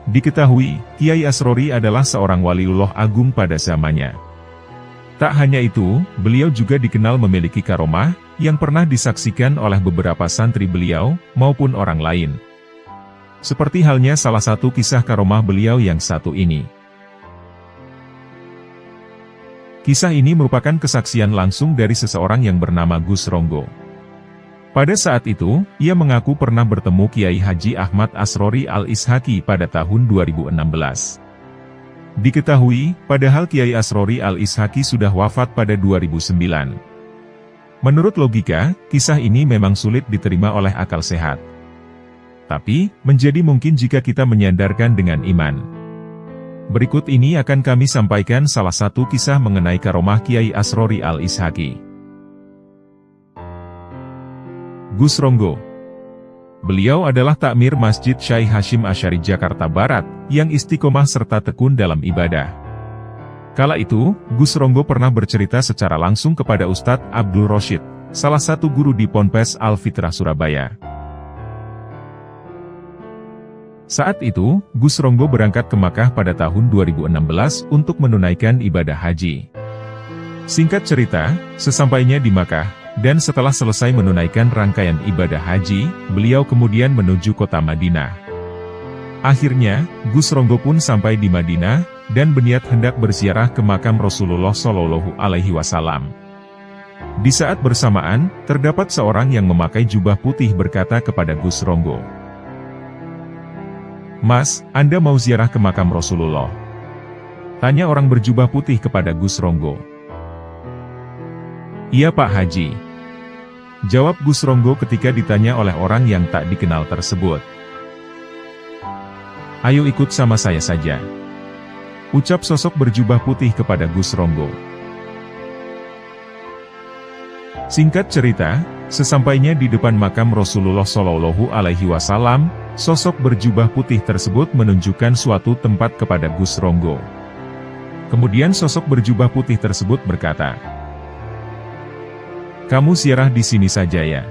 Diketahui, Kiai Asrori adalah seorang waliullah agung pada zamannya. Tak hanya itu, beliau juga dikenal memiliki karomah, yang pernah disaksikan oleh beberapa santri beliau, maupun orang lain. Seperti halnya salah satu kisah karomah beliau yang satu ini. Kisah ini merupakan kesaksian langsung dari seseorang yang bernama Gus Ronggo. Pada saat itu, ia mengaku pernah bertemu Kiai Haji Ahmad Asrori Al-Ishaqi pada tahun 2016. Diketahui, padahal Kiai Asrori Al-Ishaqi sudah wafat pada 2009. Menurut logika, kisah ini memang sulit diterima oleh akal sehat. Tapi, menjadi mungkin jika kita menyandarkan dengan iman. Berikut ini akan kami sampaikan salah satu kisah mengenai karomah Kiai Asrori Al-Ishaqi. Gus Ronggo. Beliau adalah takmir Masjid Syekh Hasyim Asy'ari Jakarta Barat, yang istiqomah serta tekun dalam ibadah. Kala itu, Gus Ronggo pernah bercerita secara langsung kepada Ustadz Abdul Rosyid, salah satu guru di Ponpes Al-Fitrah Surabaya. Saat itu, Gus Ronggo berangkat ke Makkah pada tahun 2016 untuk menunaikan ibadah haji. Singkat cerita, sesampainya di Makkah, dan setelah selesai menunaikan rangkaian ibadah haji, beliau kemudian menuju kota Madinah. Akhirnya, Gus Ronggo pun sampai di Madinah, dan berniat hendak berziarah ke makam Rasulullah Shallallahu Alaihi Wasallam. Di saat bersamaan, terdapat seorang yang memakai jubah putih berkata kepada Gus Ronggo, "Mas, Anda mau ziarah ke makam Rasulullah?" Tanya orang berjubah putih kepada Gus Ronggo. "Iya Pak Haji," jawab Gus Ronggo ketika ditanya oleh orang yang tak dikenal tersebut. "Ayo ikut sama saya saja," ucap sosok berjubah putih kepada Gus Ronggo. Singkat cerita, sesampainya di depan makam Rasulullah Shallallahu Alaihi Wasallam, sosok berjubah putih tersebut menunjukkan suatu tempat kepada Gus Ronggo. Kemudian sosok berjubah putih tersebut berkata, "Kamu ziarah di sini saja ya,"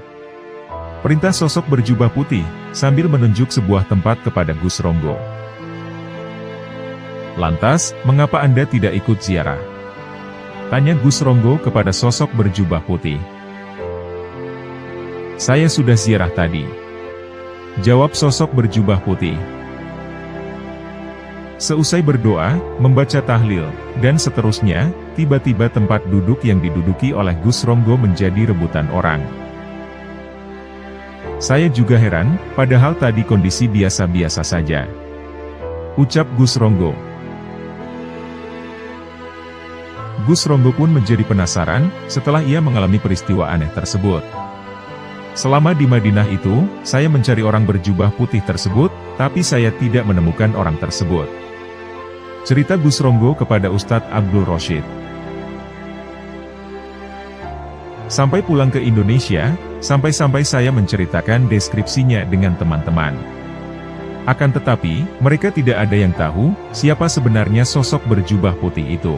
perintah sosok berjubah putih, sambil menunjuk sebuah tempat kepada Gus Ronggo. "Lantas, mengapa Anda tidak ikut ziarah?" tanya Gus Ronggo kepada sosok berjubah putih. "Saya sudah ziarah tadi," jawab sosok berjubah putih. Seusai berdoa, membaca tahlil, dan seterusnya, tiba-tiba tempat duduk yang diduduki oleh Gus Ronggo menjadi rebutan orang. "Saya juga heran, padahal tadi kondisi biasa-biasa saja," ucap Gus Ronggo. Gus Ronggo pun menjadi penasaran, setelah ia mengalami peristiwa aneh tersebut. "Selama di Madinah itu, saya mencari orang berjubah putih tersebut, tapi saya tidak menemukan orang tersebut," cerita Gus Ronggo kepada Ustadz Abdul Rosyid. "Sampai pulang ke Indonesia, sampai-sampai saya menceritakan deskripsinya dengan teman-teman. Akan tetapi, mereka tidak ada yang tahu, siapa sebenarnya sosok berjubah putih itu,"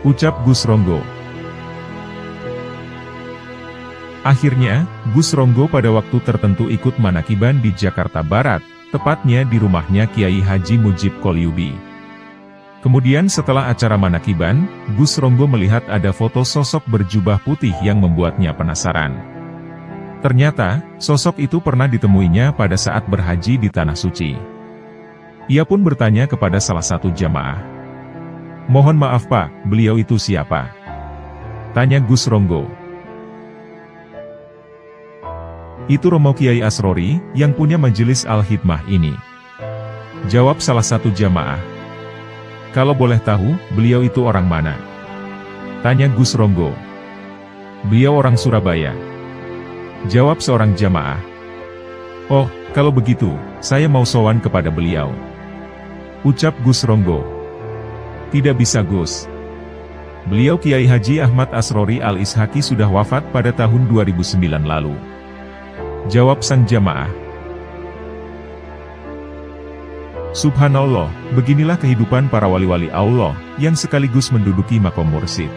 ucap Gus Ronggo. Akhirnya, Gus Ronggo pada waktu tertentu ikut manakiban di Jakarta Barat, tepatnya di rumahnya Kiai Haji Mujib Qolyubi. Kemudian setelah acara manakiban, Gus Ronggo melihat ada foto sosok berjubah putih yang membuatnya penasaran. Ternyata, sosok itu pernah ditemuinya pada saat berhaji di Tanah Suci. Ia pun bertanya kepada salah satu jamaah, "Mohon maaf Pak, beliau itu siapa?" tanya Gus Ronggo. "Itu Romo Kiai Asrori, yang punya majelis Al-Hidmah ini," jawab salah satu jamaah. "Kalau boleh tahu, beliau itu orang mana?" tanya Gus Ronggo. "Beliau orang Surabaya," jawab seorang jamaah. "Oh, kalau begitu, saya mau sowan kepada beliau," ucap Gus Ronggo. "Tidak bisa Gus. Beliau Kiai Haji Ahmad Asrori Al-Ishaqi sudah wafat pada tahun 2009 lalu," jawab sang jamaah. Subhanallah, beginilah kehidupan para wali-wali Allah, yang sekaligus menduduki makom mursyid.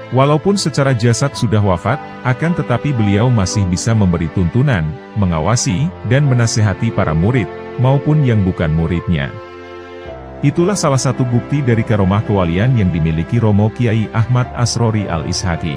Walaupun secara jasad sudah wafat, akan tetapi beliau masih bisa memberi tuntunan, mengawasi, dan menasehati para murid, maupun yang bukan muridnya. Itulah salah satu bukti dari karomah kewalian yang dimiliki Romo Kiai Ahmad Asrori Al-Ishaqi.